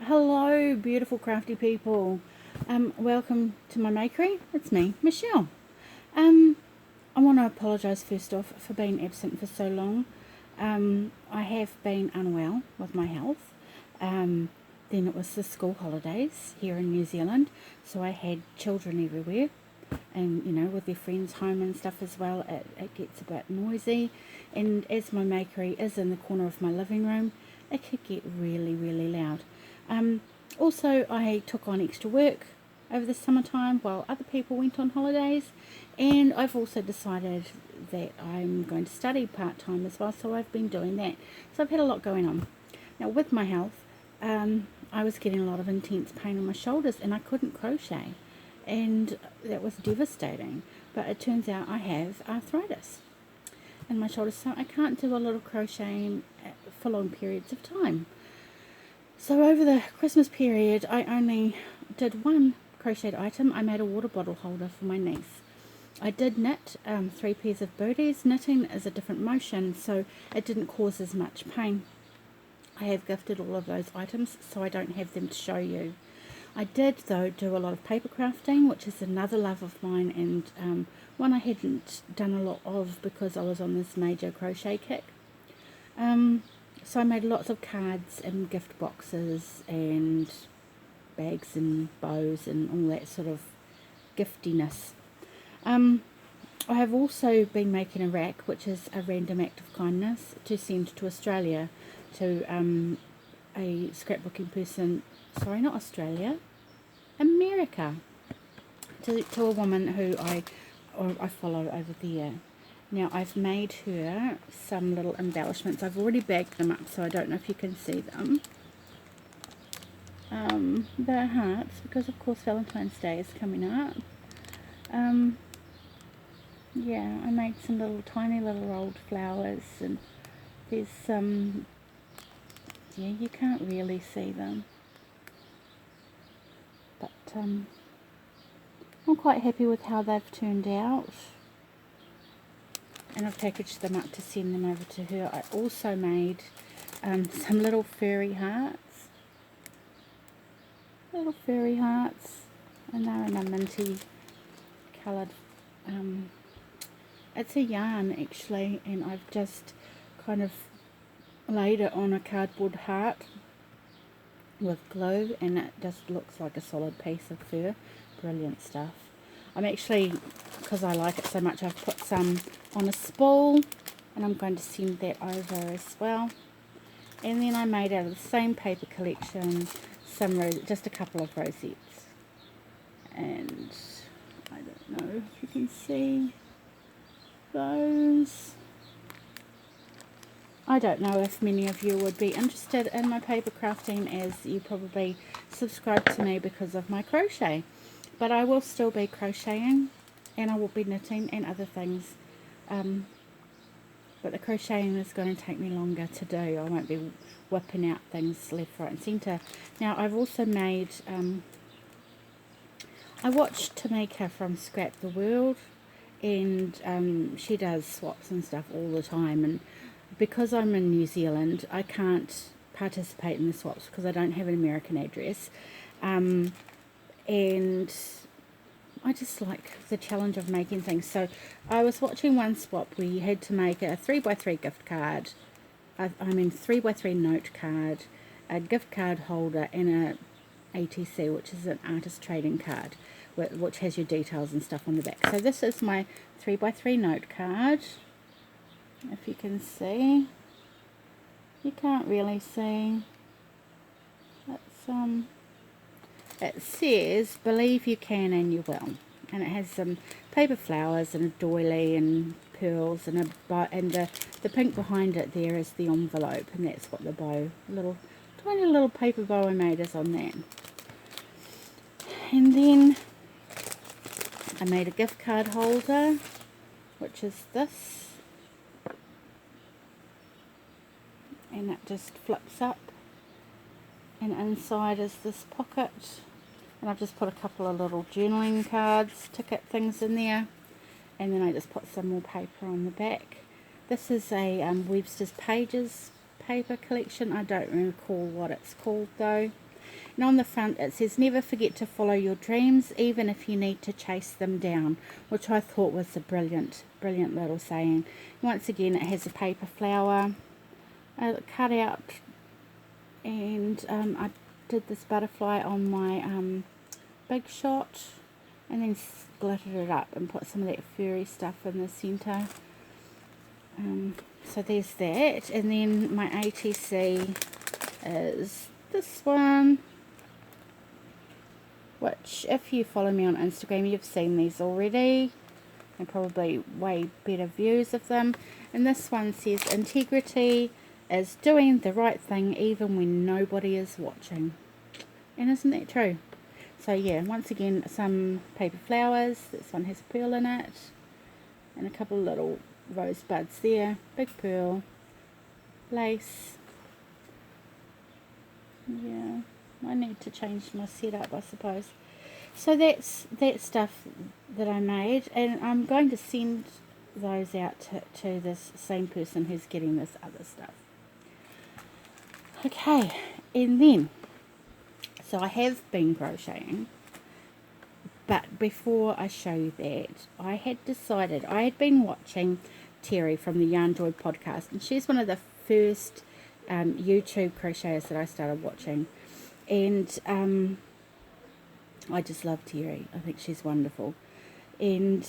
Hello, beautiful crafty people. Welcome to my Makery. It's me, Michelle. I want to apologise first off for being absent for so long. I have been unwell with my health. Then it was the school holidays here in New Zealand, so I had children everywhere, and with their friends home and stuff as well. It gets a bit noisy, and as my Makery is in the corner of my living room, it could get really, really loud. Also, I took on extra work over the summertime while other people went on holidays, and I've also decided that I'm going to study part-time as well, so I've been doing that. So I've had a lot going on. Now with my health, I was getting a lot of intense pain on my shoulders and I couldn't crochet, and that was devastating. But it turns out I have arthritis in my shoulders, so I can't do a lot of crocheting for long periods of time. So over the Christmas period, I only did one crocheted item. I made a water bottle holder for my niece. I did knit 3 pairs of booties. Knitting is a different motion, so it didn't cause as much pain. I have gifted all of those items, so I don't have them to show you. I did, though, do a lot of paper crafting, which is another love of mine, and one I hadn't done a lot of because I was on this major crochet kick. So I made lots of cards and gift boxes and bags and bows and all that sort of giftiness. I have also been making a rack, which is a random act of kindness to send to Australia, to a scrapbooking person, sorry, not Australia, America, to a woman who I follow over there. Now I've made her some little embellishments. I've already bagged them up, so I don't know if you can see them. They're hearts because of course Valentine's Day is coming up. Yeah, I made some little tiny little rolled flowers, and there's some, yeah, you can't really see them, but I'm quite happy with how they've turned out. And I've packaged them up to send them over to her. I also made some little furry hearts. And they're in a minty coloured, it's a yarn actually, and I've just kind of laid it on a cardboard heart with glue, and it just looks like a solid piece of fur. Brilliant stuff. I'm actually, because I like it so much, I've put some on a spool, and I'm going to send that over as well. And then I made out of the same paper collection just a couple of rosettes, and I don't know if you can see those. I don't know if many of you would be interested in my paper crafting, as you probably subscribe to me because of my crochet. But I will still be crocheting, and I will be knitting and other things. But the crocheting is going to take me longer to do. I won't be whipping out things left, right and centre. Now I've also made, I watched Tmika from Scrapdaworld, and she does swaps and stuff all the time, and because I'm in New Zealand I can't participate in the swaps because I don't have an American address. And I just like the challenge of making things. So I was watching one swap where you had to make a 3x3 gift card, 3x3 note card, a gift card holder, and a ATC, which is an artist trading card, which has your details and stuff on the back. So this is my 3x3 note card. If you can see, you can't really see. It's it says, "Believe you can and you will," and it has some paper flowers and a doily and pearls and the pink behind it there is the envelope, and that's what the bow, tiny little paper bow I made is on that. And then I made a gift card holder, which is this, and it just flips up, and inside is this pocket, and I've just put a couple of little journaling cards, ticket things in there, and then I just put some more paper on the back. This is a Webster's Pages paper collection. I don't recall what it's called though. And on the front it says, never forget to follow your dreams, even if you need to chase them down, which I thought was a brilliant little saying. Once again, it has a paper flower cut out, and I did this butterfly on my Big Shot, and then glittered it up and put some of that furry stuff in the centre. So there's that, and then my ATC is this one, which if you follow me on Instagram you've seen these already, and probably way better views of them. And this one says, integrity is doing the right thing even when nobody is watching. And isn't that true? So yeah, once again, some paper flowers. This one has pearl in it, and a couple of little rose buds there, big pearl, lace. Yeah, I need to change my setup, I suppose. So that's that stuff that I made, and I'm going to send those out to this same person who's getting this other stuff. Okay, and then, so I have been crocheting, but before I show you that, I had decided, I had been watching Terri from the Yarnjoypodcast, and she's one of the first YouTube crocheters that I started watching, and I just love Terri. I think she's wonderful, and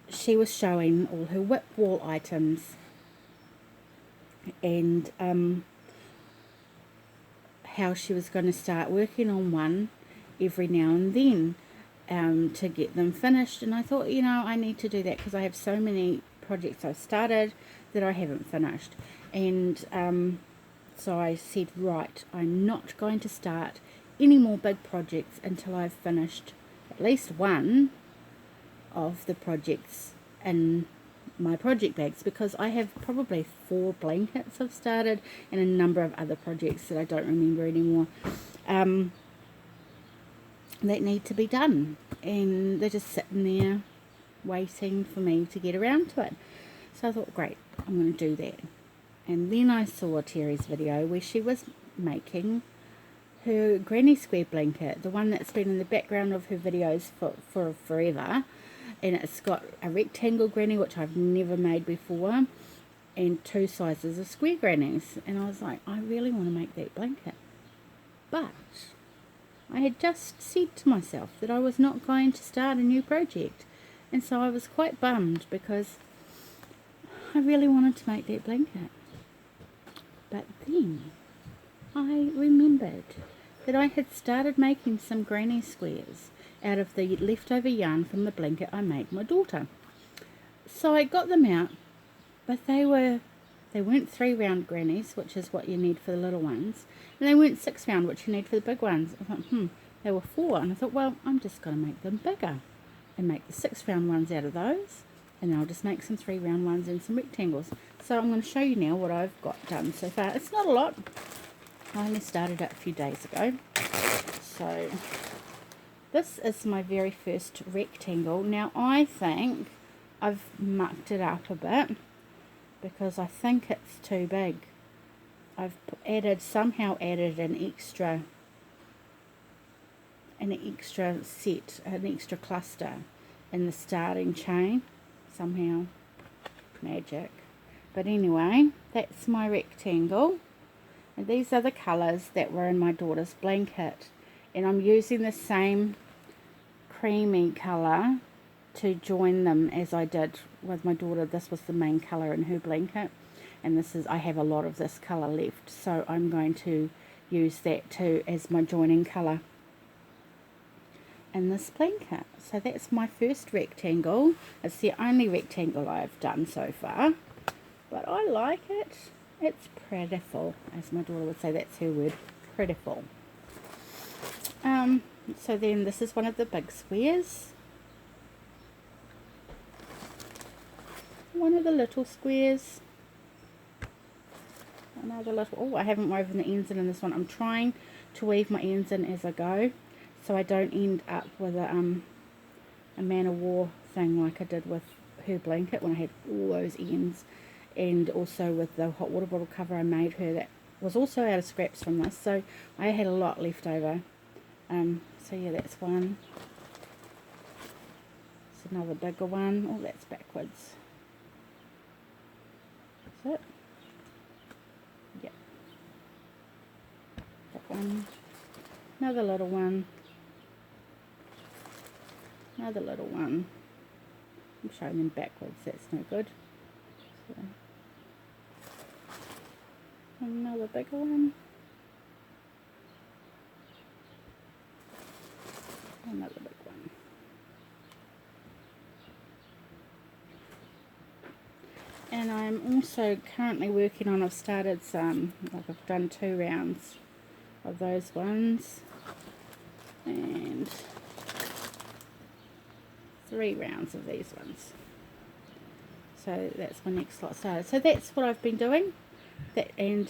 she was showing all her whip wall items, and how she was going to start working on one every now and then to get them finished. And I thought, you know, I need to do that because I have so many projects I've started that I haven't finished. And so I said, right, I'm not going to start any more big projects until I've finished at least one of the projects in my project bags, because I have probably 4 blankets I've started and a number of other projects that I don't remember anymore that need to be done, and they're just sitting there waiting for me to get around to it. So I thought, great, I'm going to do that. And then I saw Terri's video where she was making her granny square blanket, the one that's been in the background of her videos for forever. And it's got a rectangle granny, which I've never made before, and 2 sizes of square grannies. And I was like, I really want to make that blanket. But I had just said to myself that I was not going to start a new project. And so I was quite bummed because I really wanted to make that blanket. But then I remembered that I had started making some granny squares out of the leftover yarn from the blanket I made my daughter. So I got them out, but they weren't 3 round grannies, which is what you need for the little ones, and they weren't 6 round, which you need for the big ones. I thought, they were 4, and I thought, well, I'm just going to make them bigger and make the 6 round ones out of those, and then I'll just make some 3 round ones and some rectangles. So I'm going to show you now what I've got done so far. It's not a lot. I only started it a few days ago. So this is my very first rectangle. Now I think I've mucked it up a bit because I think it's too big. I've somehow added an extra set, an extra cluster in the starting chain. Somehow, magic. But anyway, that's my rectangle. And these are the colours that were in my daughter's blanket. And I'm using the same creamy colour to join them as I did with my daughter. This was the main colour in her blanket, and I have a lot of this colour left, so I'm going to use that too as my joining colour in this blanket. So that's my first rectangle. It's the only rectangle I've done so far, but I like it. It's prettiful, as my daughter would say. That's her word, prettiful. So then this is one of the big squares, one of the little squares, another little, oh, I haven't woven the ends in this one. I'm trying to weave my ends in as I go, so I don't end up with a man of war thing like I did with her blanket when I had all those ends, and also with the hot water bottle cover I made her, that was also out of scraps from this, so I had a lot left over. So yeah, that's one. It's another bigger one. Oh, that's backwards. Is it? Yep. That one. Another little one. Another little one. I'm showing them backwards, that's no good. So, another bigger one. Another big one. And I'm also currently working on, I've started some, like I've done 2 rounds of those ones. And 3 rounds of these ones. So that's my next lot started. So that's what I've been doing. And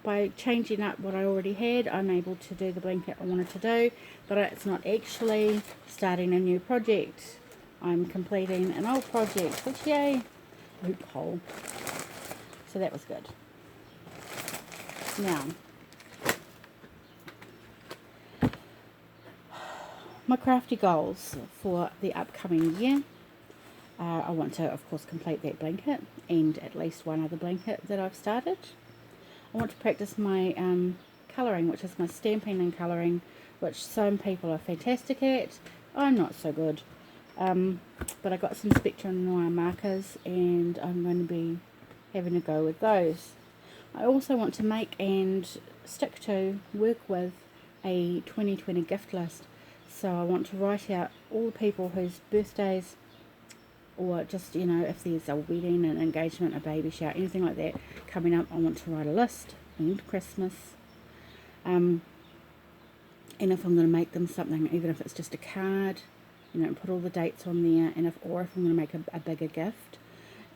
by changing up what I already had, I'm able to do the blanket I wanted to do, but it's not actually starting a new project. I'm completing an old project, which, yay, loophole. So that was good. Now, my crafty goals for the upcoming year. I want to, of course, complete that blanket and at least one other blanket that I've started. I want to practice my colouring, which is my stamping and colouring, which some people are fantastic at. I'm not so good. But I got some Spectrum Noir markers and I'm going to be having a go with those. I also want to make and work with a 2020 gift list. So I want to write out all the people whose birthdays, or just, you know, if there's a wedding, an engagement, a baby shower, anything like that coming up, I want to write a list, and Christmas. And if I'm going to make them something, even if it's just a card, you know, put all the dates on there, and if I'm going to make a bigger gift,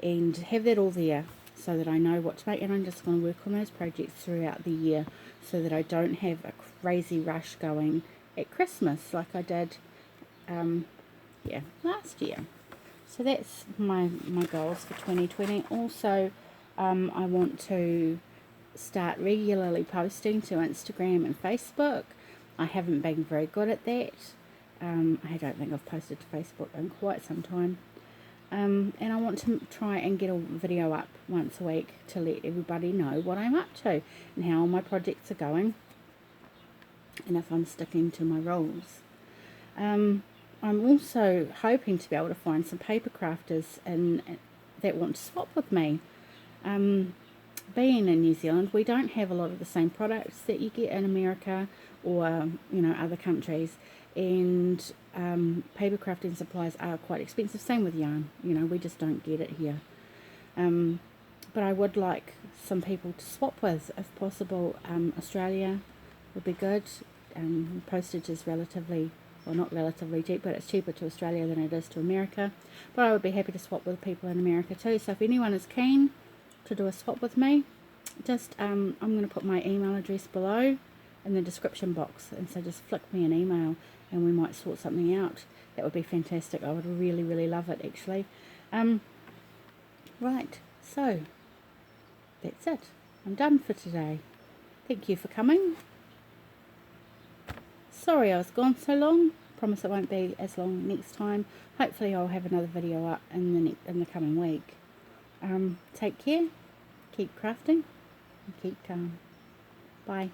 and have that all there so that I know what to make. And I'm just going to work on those projects throughout the year so that I don't have a crazy rush going at Christmas like I did last year. So that's my goals for 2020. Also, I want to start regularly posting to Instagram and Facebook. I haven't been very good at that. I don't think I've posted to Facebook in quite some time. And I want to try and get a video up once a week to let everybody know what I'm up to and how my projects are going and if I'm sticking to my rules. I'm also hoping to be able to find some paper crafters that want to swap with me. Being in New Zealand, we don't have a lot of the same products that you get in America or, you know, other countries. And paper crafting supplies are quite expensive. Same with yarn. You know, we just don't get it here. But I would like some people to swap with, if possible. Australia would be good. Postage is relatively, well, not relatively cheap, but it's cheaper to Australia than it is to America. But I would be happy to swap with people in America too. So if anyone is keen to do a swap with me, just I'm going to put my email address below in the description box, and so just flick me an email and we might sort something out. That would be fantastic. I would really, really love it, actually. Right, so that's it. I'm done for today. Thank you for coming. Sorry I was gone so long. Promise it won't be as long next time. Hopefully I'll have another video up in the coming week. Take care, keep crafting, and keep calm. Bye.